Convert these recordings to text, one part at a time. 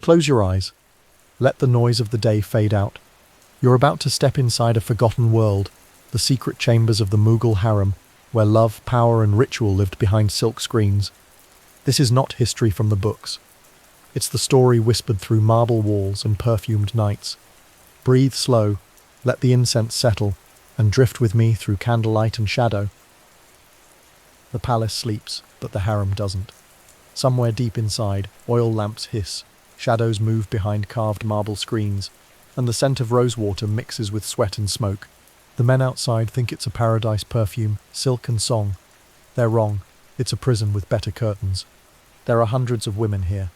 Close your eyes. Let the noise of the day fade out. You're about to step inside a forgotten world, the secret chambers of the Mughal Harem, where love, power, and ritual lived behind silk screens. This is not history from the books. It's the story whispered through marble walls and perfumed nights. Breathe slow, let the incense settle, and drift with me through candlelight and shadow. The palace sleeps, but the harem doesn't. Somewhere deep inside, oil lamps hiss, shadows move behind carved marble screens, and the scent of rosewater mixes with sweat and smoke. The men outside think it's a paradise perfume, silk and song. They're wrong. It's a prison with better curtains. There are hundreds of women here.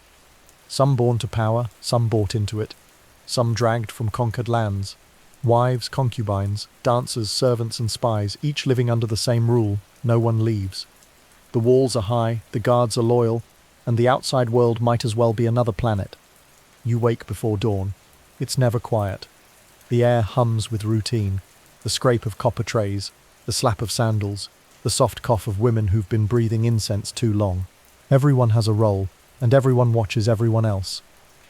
Some born to power, some bought into it. Some dragged from conquered lands. Wives, concubines, dancers, servants and spies, each living under the same rule. No one leaves. The walls are high, the guards are loyal, and the outside world might as well be another planet. You wake before dawn. It's never quiet. The air hums with routine. The scrape of copper trays, the slap of sandals, the soft cough of women who've been breathing incense too long. Everyone has a role, and everyone watches everyone else.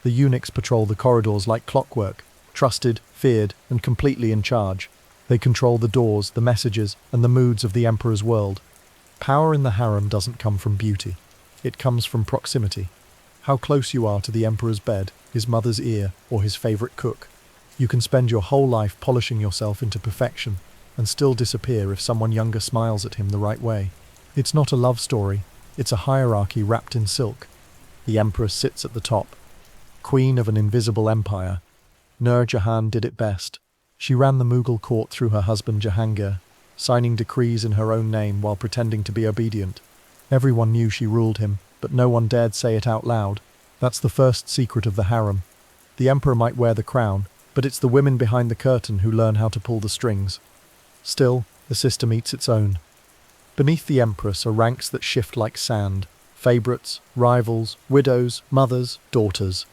The eunuchs patrol the corridors like clockwork, trusted, feared, and completely in charge. They control the doors, the messages, and the moods of the emperor's world. Power in the harem doesn't come from beauty. It comes from proximity. How close you are to the emperor's bed, his mother's ear, or his favorite cook. You can spend your whole life polishing yourself into perfection and still disappear if someone younger smiles at him the right way. It's not a love story, it's a hierarchy wrapped in silk. The empress sits at the top, queen of an invisible empire. Nur Jahan did it best. She ran the Mughal court through her husband Jahangir, signing decrees in her own name while pretending to be obedient. Everyone knew she ruled him, but no one dared say it out loud. That's the first secret of the harem. The emperor might wear the crown, but it's the women behind the curtain who learn how to pull the strings. Still, the system eats its own. Beneath the empress are ranks that shift like sand. Favourites, rivals, widows, mothers, daughters.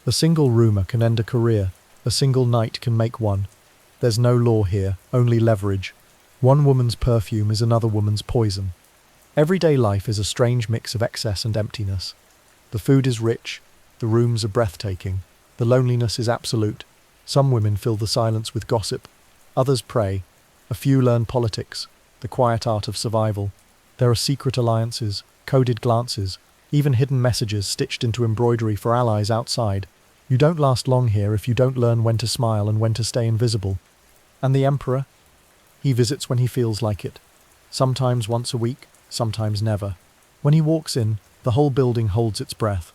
A single rumour can end a career. A single night can make one. There's no law here, only leverage. One woman's perfume is another woman's poison. Everyday life is a strange mix of excess and emptiness. The food is rich, the rooms are breathtaking, the loneliness is absolute. Some women fill the silence with gossip, others pray, a few learn politics, the quiet art of survival. There are secret alliances, coded glances, even hidden messages stitched into embroidery for allies outside. You don't last long here if you don't learn when to smile and when to stay invisible. And the emperor? He visits when he feels like it. Sometimes once a week, sometimes never. When he walks in, the whole building holds its breath.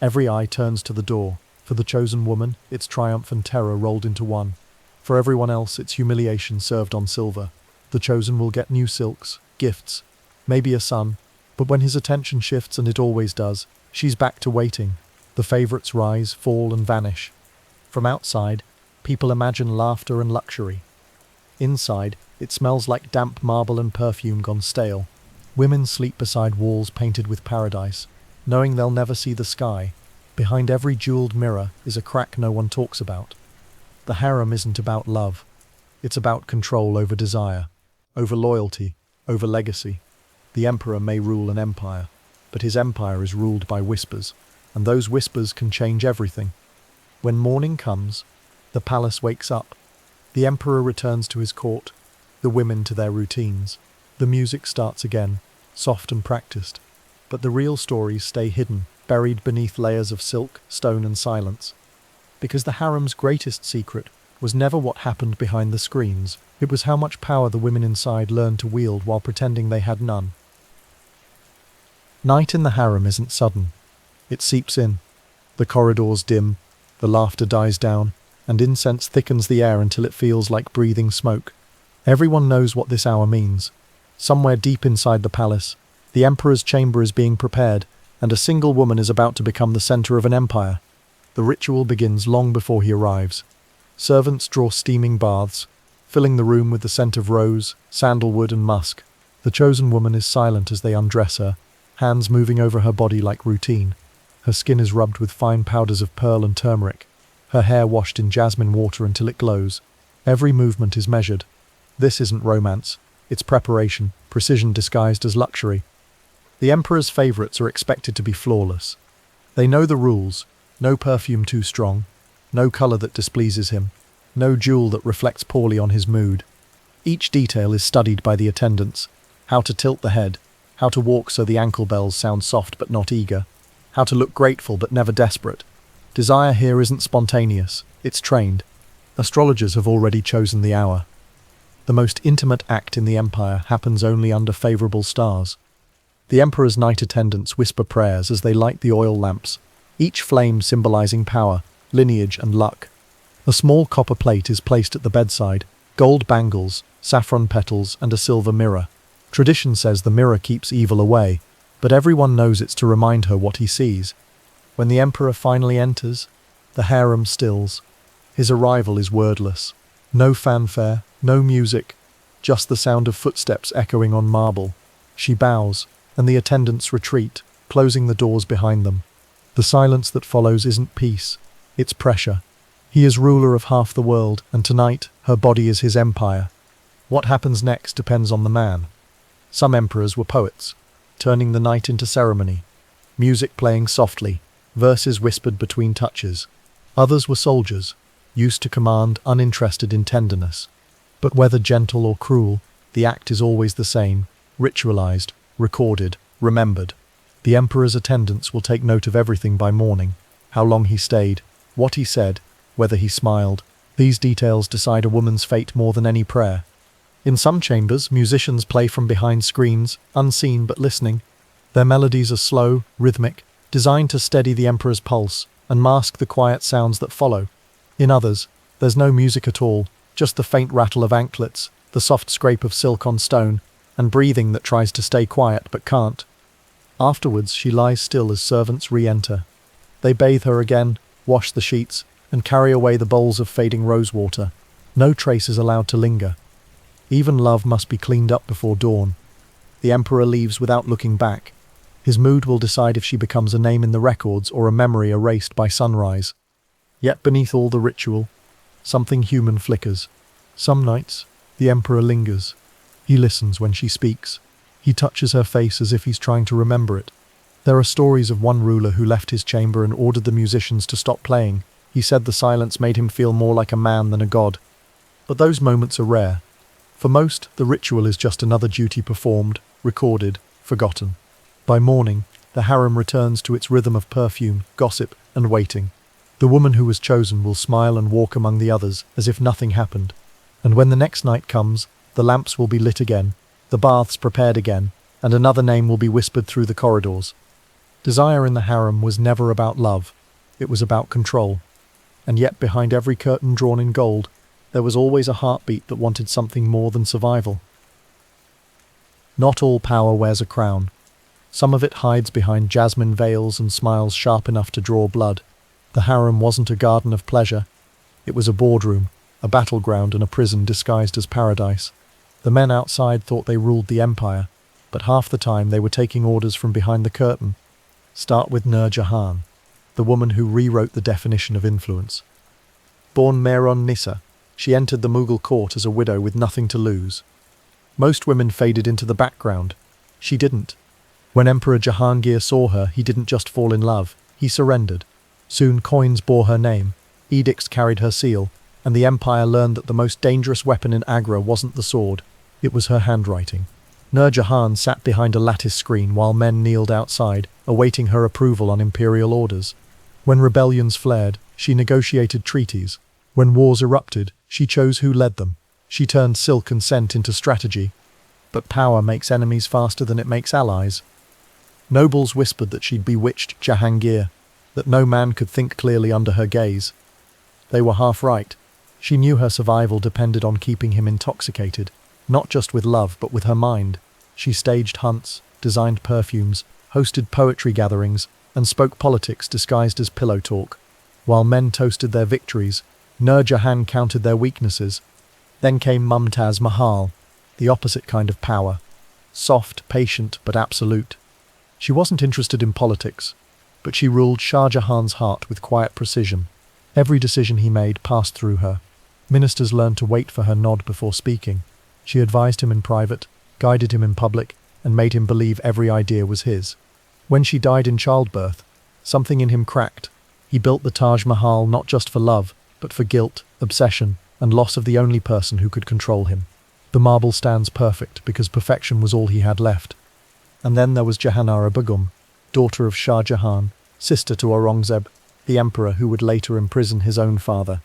Every eye turns to the door. For the chosen woman, it's triumph and terror rolled into one. For everyone else, it's humiliation served on silver. The chosen will get new silks, gifts, maybe a son, but when his attention shifts, and it always does, she's back to waiting. The favourites rise, fall, and vanish. From outside, people imagine laughter and luxury. Inside, it smells like damp marble and perfume gone stale. Women sleep beside walls painted with paradise, knowing they'll never see the sky. Behind every jeweled mirror is a crack no one talks about. The harem isn't about love. It's about control over desire, over loyalty, over legacy. The emperor may rule an empire, but his empire is ruled by whispers, and those whispers can change everything. When morning comes, the palace wakes up. The emperor returns to his court, the women to their routines. The music starts again, soft and practiced, but the real stories stay hidden, buried beneath layers of silk, stone and silence. Because the harem's greatest secret was never what happened behind the screens, it was how much power the women inside learned to wield while pretending they had none. Night in the harem isn't sudden. It seeps in. The corridors dim, the laughter dies down, and incense thickens the air until it feels like breathing smoke. Everyone knows what this hour means. Somewhere deep inside the palace, the emperor's chamber is being prepared, and a single woman is about to become the center of an empire. The ritual begins long before he arrives. Servants draw steaming baths, filling the room with the scent of rose, sandalwood and musk. The chosen woman is silent as they undress her, hands moving over her body like routine. Her skin is rubbed with fine powders of pearl and turmeric, her hair washed in jasmine water until it glows. Every movement is measured. This isn't romance, it's preparation, precision disguised as luxury. The emperor's favorites are expected to be flawless. They know the rules, No perfume too strong, no color that displeases him, no jewel that reflects poorly on his mood. Each detail is studied by the attendants: how to tilt the head, how to walk so the ankle bells sound soft but not eager, how to look grateful but never desperate. Desire here isn't spontaneous, it's trained. Astrologers have already chosen the hour. The most intimate act in the empire happens only under favorable stars. The emperor's night attendants whisper prayers as they light the oil lamps, each flame symbolizing power, lineage, and luck. A small copper plate is placed at the bedside, gold bangles, saffron petals, and a silver mirror. Tradition says the mirror keeps evil away, but everyone knows it's to remind her what he sees. When the emperor finally enters, the harem stills. His arrival is wordless. No fanfare, no music, just the sound of footsteps echoing on marble. She bows, and the attendants retreat, closing the doors behind them. The silence that follows isn't peace, it's pressure. He is ruler of half the world, and tonight, her body is his empire. What happens next depends on the man. Some emperors were poets, turning the night into ceremony. Music playing softly, verses whispered between touches. Others were soldiers, used to command, uninterested in tenderness. But whether gentle or cruel, the act is always the same: ritualized, recorded, remembered. The emperor's attendants will take note of everything by morning: how long he stayed, what he said, whether he smiled. These details decide a woman's fate more than any prayer. In some chambers, musicians play from behind screens, unseen but listening. Their melodies are slow, rhythmic, designed to steady the emperor's pulse and mask the quiet sounds that follow. In others, there's no music at all, just the faint rattle of anklets, the soft scrape of silk on stone, and breathing that tries to stay quiet but can't. Afterwards, she lies still as servants re-enter. They bathe her again, wash the sheets, and carry away the bowls of fading rosewater. No trace is allowed to linger. Even love must be cleaned up before dawn. The emperor leaves without looking back. His mood will decide if she becomes a name in the records or a memory erased by sunrise. Yet beneath all the ritual, something human flickers. Some nights, the emperor lingers. He listens when she speaks. He touches her face as if he's trying to remember it. There are stories of one ruler who left his chamber and ordered the musicians to stop playing. He said the silence made him feel more like a man than a god. But those moments are rare. For most, the ritual is just another duty performed, recorded, forgotten. By morning, the harem returns to its rhythm of perfume, gossip, and waiting. The woman who was chosen will smile and walk among the others as if nothing happened. And when the next night comes, the lamps will be lit again, the baths prepared again, and another name will be whispered through the corridors. Desire in the harem was never about love, it was about control. And yet behind every curtain drawn in gold, there was always a heartbeat that wanted something more than survival. Not all power wears a crown. Some of it hides behind jasmine veils and smiles sharp enough to draw blood. The harem wasn't a garden of pleasure. It was a boardroom, a battleground, and a prison disguised as paradise. The men outside thought they ruled the empire, but half the time they were taking orders from behind the curtain. Start with Nur Jahan, the woman who rewrote the definition of influence. Born Mehron Nissa, she entered the Mughal court as a widow with nothing to lose. Most women faded into the background. She didn't. When Emperor Jahangir saw her, he didn't just fall in love, he surrendered. Soon coins bore her name, edicts carried her seal, and the empire learned that the most dangerous weapon in Agra wasn't the sword, it was her handwriting. Nur Jahan sat behind a lattice screen while men kneeled outside, awaiting her approval on imperial orders. When rebellions flared, she negotiated treaties. When wars erupted, she chose who led them. She turned silk and scent into strategy. But power makes enemies faster than it makes allies. Nobles whispered that she'd bewitched Jahangir, that no man could think clearly under her gaze. They were half right. She knew her survival depended on keeping him intoxicated, not just with love but with her mind. She staged hunts, designed perfumes, hosted poetry gatherings, and spoke politics disguised as pillow talk. While men toasted their victories, Nur Jahan counted their weaknesses. Then came Mumtaz Mahal, the opposite kind of power. Soft, patient, but absolute. She wasn't interested in politics, but she ruled Shah Jahan's heart with quiet precision. Every decision he made passed through her. Ministers learned to wait for her nod before speaking. She advised him in private, guided him in public, and made him believe every idea was his. When she died in childbirth, something in him cracked. He built the Taj Mahal not just for love, but for guilt, obsession, and loss of the only person who could control him. The marble stands perfect because perfection was all he had left. And then there was Jahanara Begum, daughter of Shah Jahan, sister to Aurangzeb, the emperor who would later imprison his own father.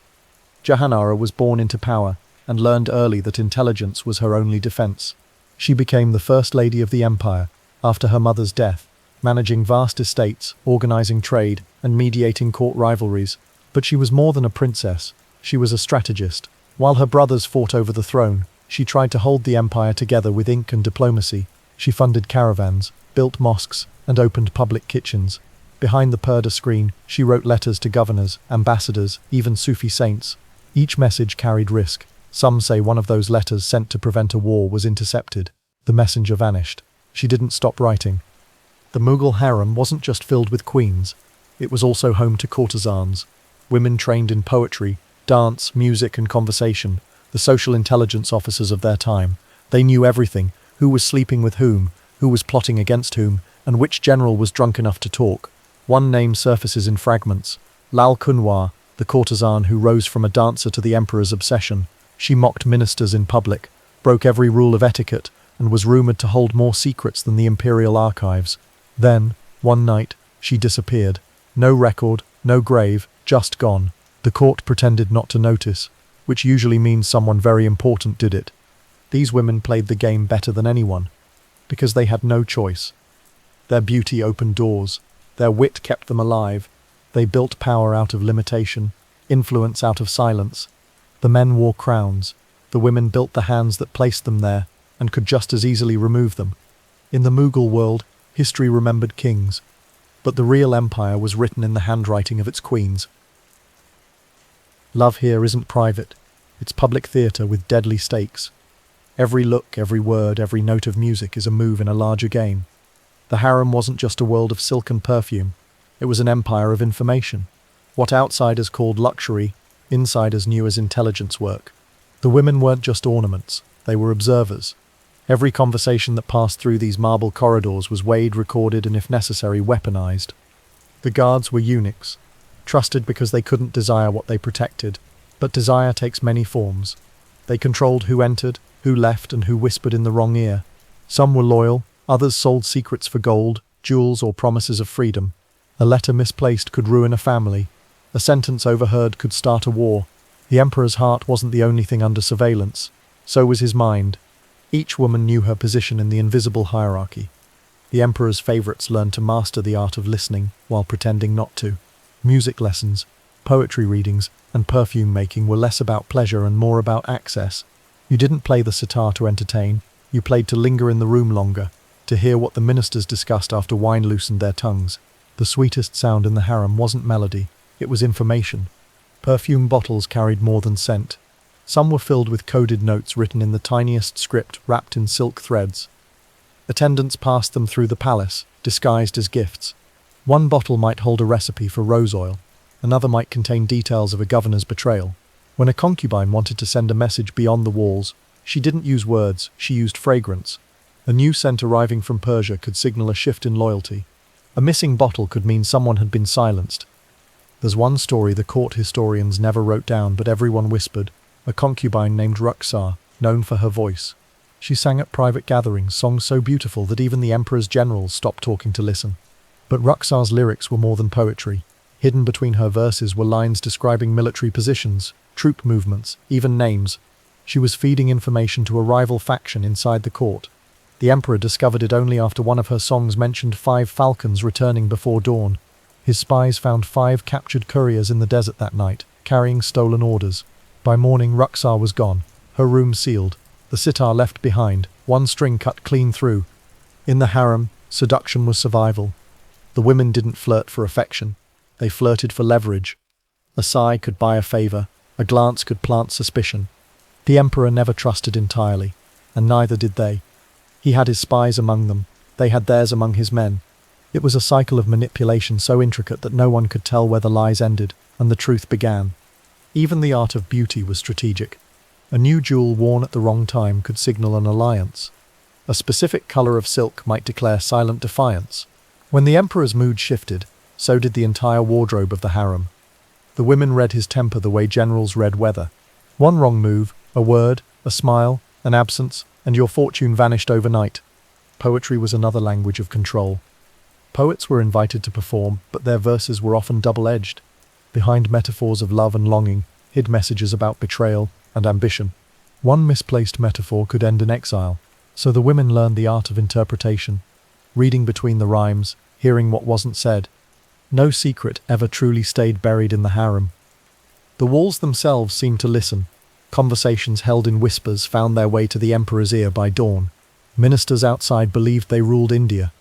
Jahanara was born into power and learned early that intelligence was her only defense. She became the first lady of the empire after her mother's death, managing vast estates, organizing trade, and mediating court rivalries. But she was more than a princess. She was a strategist. While her brothers fought over the throne, she tried to hold the empire together with ink and diplomacy. She funded caravans, built mosques, and opened public kitchens. Behind the purdah screen, she wrote letters to governors, ambassadors, even Sufi saints. Each message carried risk. Some say one of those letters sent to prevent a war was intercepted. The messenger vanished. She didn't stop writing. The Mughal Harem wasn't just filled with queens. It was also home to courtesans, women trained in poetry, dance, music, and conversation, the social intelligence officers of their time. They knew everything: who was sleeping with whom, who was plotting against whom, and which general was drunk enough to talk. One name surfaces in fragments: Lal Kunwar, the courtesan who rose from a dancer to the emperor's obsession. She mocked ministers in public, broke every rule of etiquette, and was rumoured to hold more secrets than the imperial archives. Then, one night, she disappeared. No record, no grave, just gone. The court pretended not to notice, which usually means someone very important did it. These women played the game better than anyone, because they had no choice. Their beauty opened doors. Their wit kept them alive. They built power out of limitation, influence out of silence. The men wore crowns. The women built the hands that placed them there, and could just as easily remove them. In the Mughal world, history remembered kings, but the real empire was written in the handwriting of its queens. Love here isn't private. It's public theatre with deadly stakes. Every look, every word, every note of music is a move in a larger game. The harem wasn't just a world of silk and perfume. It was an empire of information. What outsiders called luxury, insiders knew as intelligence work. The women weren't just ornaments. They were observers. Every conversation that passed through these marble corridors was weighed, recorded, and if necessary, weaponized. The guards were eunuchs, trusted because they couldn't desire what they protected. But desire takes many forms. They controlled who entered, who left, and who whispered in the wrong ear. Some were loyal, others sold secrets for gold, jewels, or promises of freedom. A letter misplaced could ruin a family. A sentence overheard could start a war. The emperor's heart wasn't the only thing under surveillance. So was his mind. Each woman knew her position in the invisible hierarchy. The emperor's favorites learned to master the art of listening while pretending not to. Music lessons, poetry readings, and perfume making were less about pleasure and more about access. You didn't play the sitar to entertain. You played to linger in the room longer, to hear what the ministers discussed after wine loosened their tongues. The sweetest sound in the harem wasn't melody, it was information. Perfume bottles carried more than scent. Some were filled with coded notes written in the tiniest script wrapped in silk threads. Attendants passed them through the palace, disguised as gifts. One bottle might hold a recipe for rose oil, another might contain details of a governor's betrayal. When a concubine wanted to send a message beyond the walls, she didn't use words, she used fragrance. A new scent arriving from Persia could signal a shift in loyalty. A missing bottle could mean someone had been silenced. There's one story the court historians never wrote down but everyone whispered. A concubine named Rukhsar, known for her voice. She sang at private gatherings songs so beautiful that even the emperor's generals stopped talking to listen. But Rukhsar's lyrics were more than poetry. Hidden between her verses were lines describing military positions, troop movements, even names. She was feeding information to a rival faction inside the court. The emperor discovered it only after one of her songs mentioned 5 falcons returning before dawn. His spies found 5 captured couriers in the desert that night, carrying stolen orders. By morning, Rukhsar was gone, her room sealed, the sitar left behind, one string cut clean through. In the harem, seduction was survival. The women didn't flirt for affection. They flirted for leverage. A sigh could buy a favor, a glance could plant suspicion. The emperor never trusted entirely, and neither did they. He had his spies among them, they had theirs among his men. It was a cycle of manipulation so intricate that no one could tell where the lies ended and the truth began. Even the art of beauty was strategic. A new jewel worn at the wrong time could signal an alliance. A specific color of silk might declare silent defiance. When the emperor's mood shifted, So did the entire wardrobe of the harem. The women read his temper the way generals read weather. One wrong move, a word, a smile, an absence, and your fortune vanished overnight. Poetry was another language of control. Poets were invited to perform, but their verses were often double-edged. Behind metaphors of love and longing hid messages about betrayal and ambition. One misplaced metaphor could end in exile, so the women learned the art of interpretation, reading between the rhymes, hearing what wasn't said. No secret ever truly stayed buried in the harem. The walls themselves seemed to listen. Conversations held in whispers found their way to the emperor's ear by dawn. Ministers outside believed they ruled India.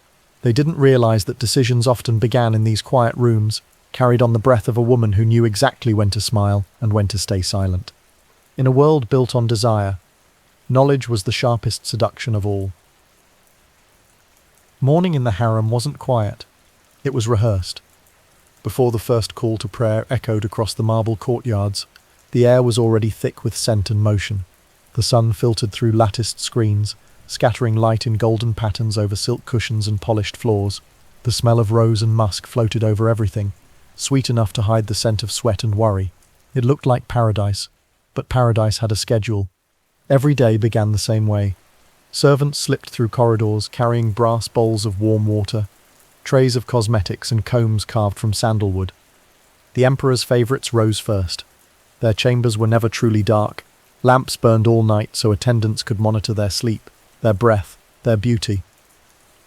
They didn't realize that decisions often began in these quiet rooms, carried on the breath of a woman who knew exactly when to smile and when to stay silent. In a world built on desire, knowledge was the sharpest seduction of all. Morning in the harem wasn't quiet. It was rehearsed. Before the first call to prayer echoed across the marble courtyards, the air was already thick with scent and motion. The sun filtered through latticed screens, scattering light in golden patterns over silk cushions and polished floors. The smell of rose and musk floated over everything, sweet enough to hide the scent of sweat and worry. It looked like paradise, but paradise had a schedule. Every day began the same way. Servants slipped through corridors carrying brass bowls of warm water, trays of cosmetics and combs carved from sandalwood. The emperor's favorites rose first. Their chambers were never truly dark. Lamps burned all night so attendants could monitor their sleep, their breath, their beauty.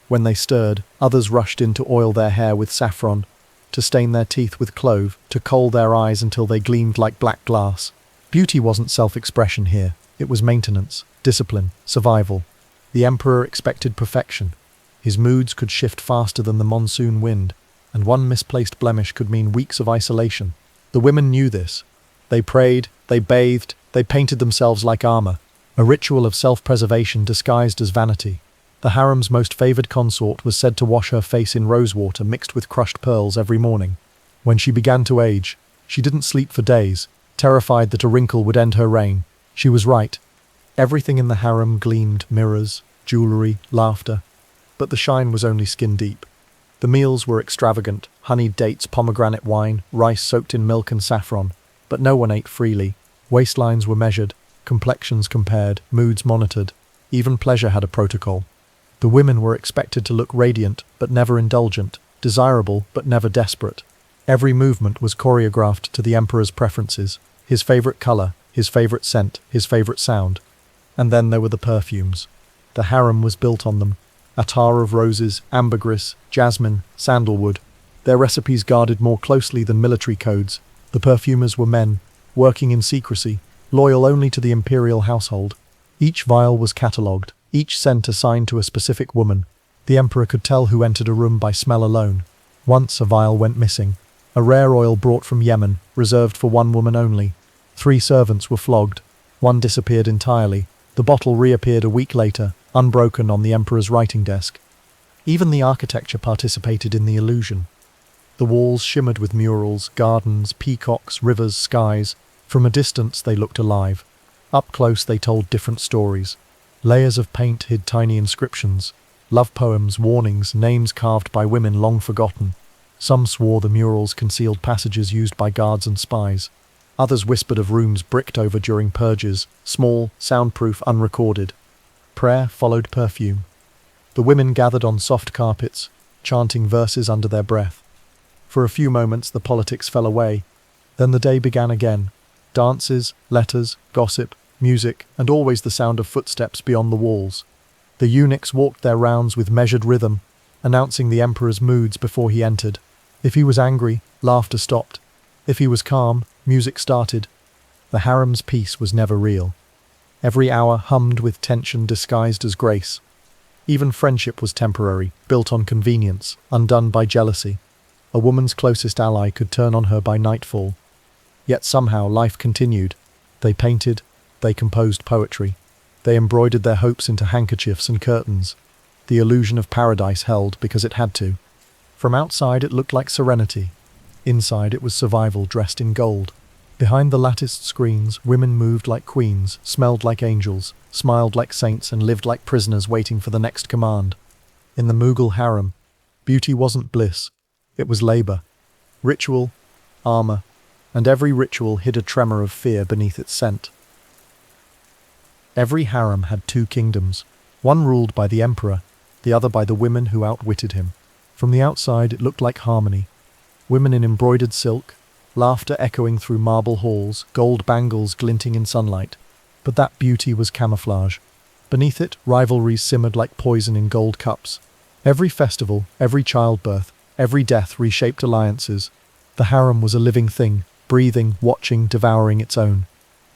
When they stirred, others rushed in to oil their hair with saffron, to stain their teeth with clove, to kohl their eyes until they gleamed like black glass. Beauty wasn't self-expression here. It was maintenance, discipline, survival. The emperor expected perfection. His moods could shift faster than the monsoon wind, and one misplaced blemish could mean weeks of isolation. The women knew this. They prayed, they bathed, they painted themselves like armor, a ritual of self-preservation disguised as vanity. The harem's most favored consort was said to wash her face in rosewater mixed with crushed pearls every morning. When she began to age, she didn't sleep for days, terrified that a wrinkle would end her reign. She was right. Everything in the harem gleamed: mirrors, jewelry, laughter. But the shine was only skin-deep. The meals were extravagant: honeyed dates, pomegranate wine, rice soaked in milk and saffron. But no one ate freely. Waistlines were measured, complexions compared, moods monitored. Even pleasure had a protocol. The women were expected to look radiant, but never indulgent, desirable, but never desperate. Every movement was choreographed to the emperor's preferences, his favorite color, his favorite scent, his favorite sound. And then there were the perfumes. The harem was built on them. Attar of roses, ambergris, jasmine, sandalwood. Their recipes guarded more closely than military codes. The perfumers were men, working in secrecy, loyal only to the imperial household. Each vial was catalogued, each scent assigned to a specific woman. The emperor could tell who entered a room by smell alone. Once a vial went missing. A rare oil brought from Yemen, reserved for one woman only. 3 servants were flogged. One disappeared entirely. The bottle reappeared a week later, unbroken on the emperor's writing desk. Even the architecture participated in the illusion. The walls shimmered with murals, gardens, peacocks, rivers, skies. From a distance they looked alive. Up close they told different stories. Layers of paint hid tiny inscriptions. Love poems, warnings, names carved by women long forgotten. Some swore the murals concealed passages used by guards and spies. Others whispered of rooms bricked over during purges, small, soundproof, unrecorded. Prayer followed perfume. The women gathered on soft carpets, chanting verses under their breath. For a few moments the politics fell away. Then the day began again. Dances, letters, gossip, music, and always the sound of footsteps beyond the walls. The eunuchs walked their rounds with measured rhythm, announcing the emperor's moods before he entered. If he was angry, laughter stopped. If he was calm, music started. The harem's peace was never real. Every hour hummed with tension disguised as grace. Even friendship was temporary, built on convenience, undone by jealousy. A woman's closest ally could turn on her by nightfall. Yet somehow life continued. They painted, they composed poetry. They embroidered their hopes into handkerchiefs and curtains. The illusion of paradise held because it had to. From outside it looked like serenity. Inside it was survival dressed in gold. Behind the latticed screens, women moved like queens, smelled like angels, smiled like saints, and lived like prisoners waiting for the next command. In the Mughal Harem, beauty wasn't bliss. It was labor, ritual, armor, and every ritual hid a tremor of fear beneath its scent. Every harem had two kingdoms, one ruled by the emperor, the other by the women who outwitted him. From the outside it looked like harmony. Women in embroidered silk, laughter echoing through marble halls, gold bangles glinting in sunlight. But that beauty was camouflage. Beneath it, rivalries simmered like poison in gold cups. Every festival, every childbirth, every death reshaped alliances. The harem was a living thing, breathing, watching, devouring its own.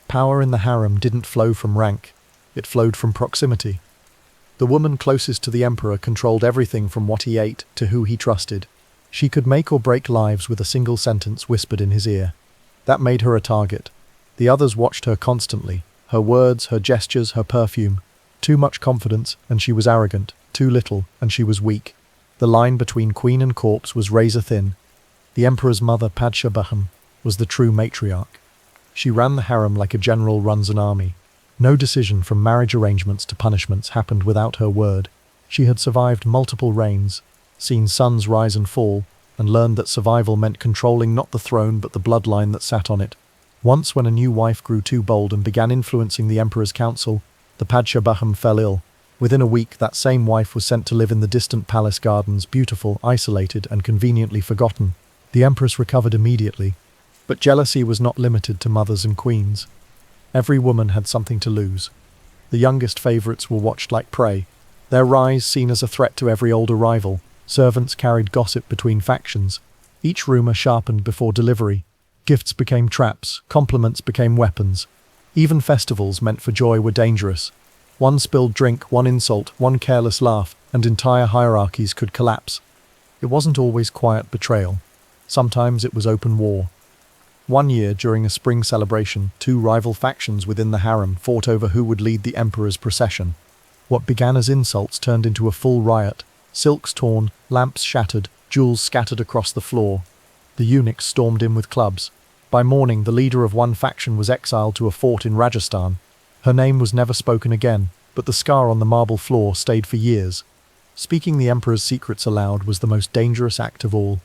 Power in the harem didn't flow from rank. It flowed from proximity. The woman closest to the emperor controlled everything from what he ate to who he trusted. She could make or break lives with a single sentence whispered in his ear. That made her a target. The others watched her constantly. Her words, her gestures, her perfume. Too much confidence, and she was arrogant. Too little, and she was weak. The line between queen and corpse was razor thin. The emperor's mother, Padshah Baham, was the true matriarch. She ran the harem like a general runs an army. No decision from marriage arrangements to punishments happened without her word. She had survived multiple reigns, seen sons rise and fall, and learned that survival meant controlling not the throne but the bloodline that sat on it. Once when a new wife grew too bold and began influencing the emperor's council, the Padshah Baham fell ill. Within a week, that same wife was sent to live in the distant palace gardens, beautiful, isolated, and conveniently forgotten. The empress recovered immediately. But jealousy was not limited to mothers and queens. Every woman had something to lose. The youngest favorites were watched like prey, their rise seen as a threat to every older rival. Servants carried gossip between factions. Each rumor sharpened before delivery. Gifts became traps, compliments became weapons. Even festivals meant for joy were dangerous. One spilled drink, one insult, one careless laugh, and entire hierarchies could collapse. It wasn't always quiet betrayal. Sometimes it was open war. One year, during a spring celebration, two rival factions within the harem fought over who would lead the emperor's procession. What began as insults turned into a full riot. Silks torn, lamps shattered, jewels scattered across the floor. The eunuchs stormed in with clubs. By morning, the leader of one faction was exiled to a fort in Rajasthan. Her name was never spoken again, but the scar on the marble floor stayed for years. Speaking the emperor's secrets aloud was the most dangerous act of all.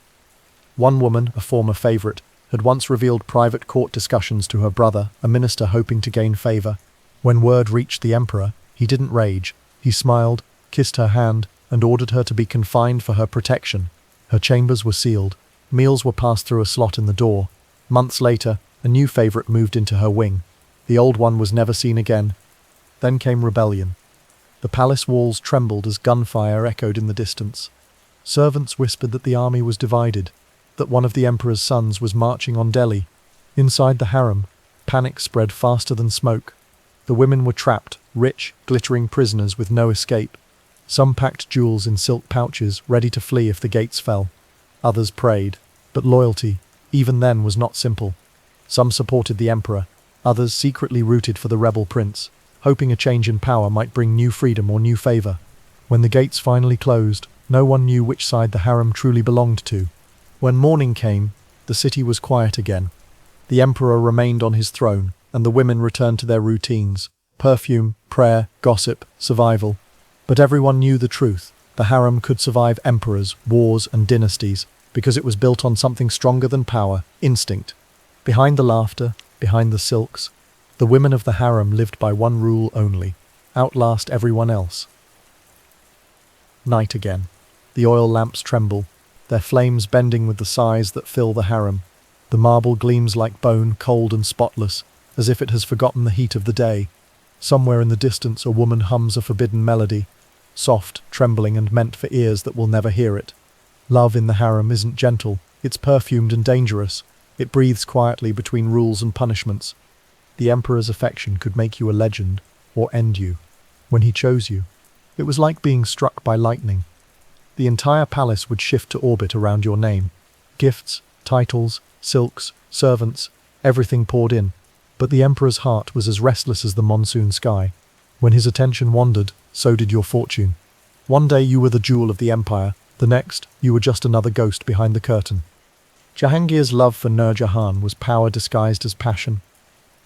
One woman, a former favorite, had once revealed private court discussions to her brother, a minister hoping to gain favor. When word reached the emperor, he didn't rage. He smiled, kissed her hand, and ordered her to be confined for her protection. Her chambers were sealed. Meals were passed through a slot in the door. Months later, a new favorite moved into her wing. The old one was never seen again. Then came rebellion. The palace walls trembled as gunfire echoed in the distance. Servants whispered that the army was divided, that one of the emperor's sons was marching on Delhi. Inside the harem, panic spread faster than smoke. The women were trapped, rich, glittering prisoners with no escape. Some packed jewels in silk pouches, ready to flee if the gates fell. Others prayed, but loyalty, even then, was not simple. Some supported the emperor, others secretly rooted for the rebel prince, hoping a change in power might bring new freedom or new favor. When the gates finally closed, no one knew which side the harem truly belonged to. When morning came, the city was quiet again. The emperor remained on his throne, and the women returned to their routines: perfume, prayer, gossip, survival. But everyone knew the truth. The harem could survive emperors, wars, and dynasties, because it was built on something stronger than power: instinct. Behind the laughter, behind the silks, the women of the harem lived by one rule only: outlast everyone else. Night again. The oil lamps tremble, their flames bending with the sighs that fill the harem. The marble gleams like bone, cold and spotless, as if it has forgotten the heat of the day. Somewhere in the distance a woman hums a forbidden melody, soft, trembling, and meant for ears that will never hear it. Love in the harem isn't gentle, it's perfumed and dangerous. It breathes quietly between rules and punishments. The emperor's affection could make you a legend, or end you. When he chose you, it was like being struck by lightning. The entire palace would shift to orbit around your name. Gifts, titles, silks, servants, everything poured in. But the emperor's heart was as restless as the monsoon sky. When his attention wandered, so did your fortune. One day you were the jewel of the empire, the next, you were just another ghost behind the curtain. Jahangir's love for Nur Jahan was power disguised as passion.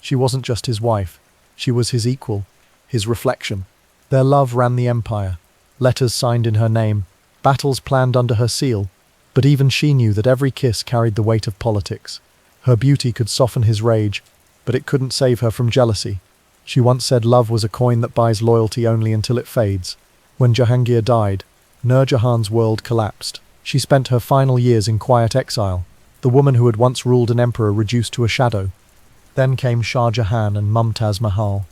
She wasn't just his wife, she was his equal, his reflection. Their love ran the empire, letters signed in her name, battles planned under her seal. But even she knew that every kiss carried the weight of politics. Her beauty could soften his rage, but it couldn't save her from jealousy. She once said love was a coin that buys loyalty only until it fades. When Jahangir died, Nur Jahan's world collapsed. She spent her final years in quiet exile, the woman who had once ruled an emperor reduced to a shadow. Then came Shah Jahan and Mumtaz Mahal,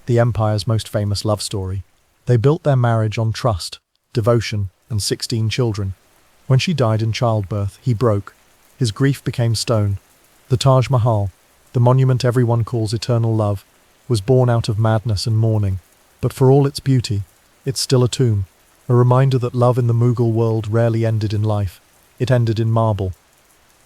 the empire's most famous love story. They built their marriage on trust, devotion, and 16 children. When she died in childbirth, he broke. His grief became stone. The Taj Mahal, the monument everyone calls eternal love, was born out of madness and mourning. But for all its beauty, it's still a tomb, a reminder that love in the Mughal world rarely ended in life. It ended in marble.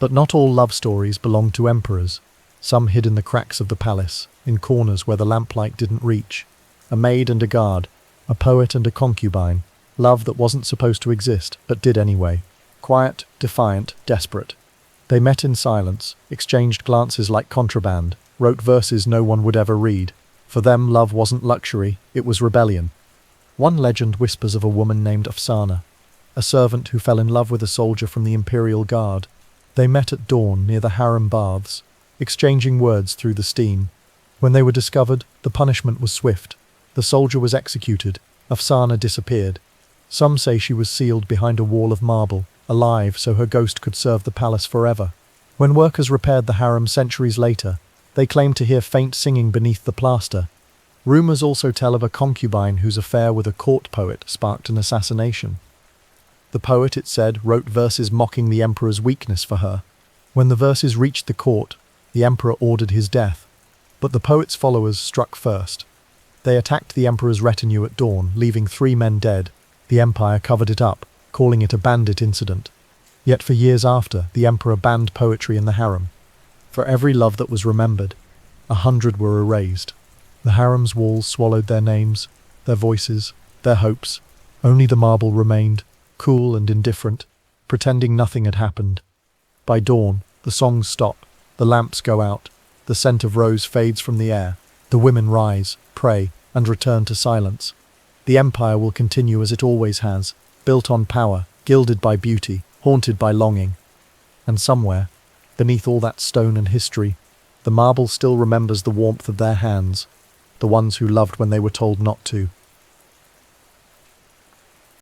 But not all love stories belonged to emperors. Some hid in the cracks of the palace, in corners where the lamplight didn't reach. A maid and a guard, a poet and a concubine. Love that wasn't supposed to exist, but did anyway. Quiet, defiant, desperate. They met in silence, exchanged glances like contraband, wrote verses no one would ever read. For them, love wasn't luxury, it was rebellion. One legend whispers of a woman named Afsana, a servant who fell in love with a soldier from the imperial guard. They met at dawn near the harem baths, exchanging words through the steam. When they were discovered, the punishment was swift. The soldier was executed. Afsana disappeared. Some say she was sealed behind a wall of marble, alive so her ghost could serve the palace forever. When workers repaired the harem centuries later, they claimed to hear faint singing beneath the plaster. Rumors also tell of a concubine whose affair with a court poet sparked an assassination. The poet, it said, wrote verses mocking the emperor's weakness for her. When the verses reached the court, the emperor ordered his death. But the poet's followers struck first. They attacked the emperor's retinue at dawn, leaving 3 men dead. The empire covered it up, calling it a bandit incident. Yet for years after, the emperor banned poetry in the harem. For every love that was remembered, 100 were erased. The harem's walls swallowed their names, their voices, their hopes. Only the marble remained, cool and indifferent, pretending nothing had happened. By dawn, the songs stop, the lamps go out, the scent of rose fades from the air. The women rise, pray, and return to silence. The empire will continue as it always has, built on power, gilded by beauty, haunted by longing. And somewhere, beneath all that stone and history, the marble still remembers the warmth of their hands, the ones who loved when they were told not to.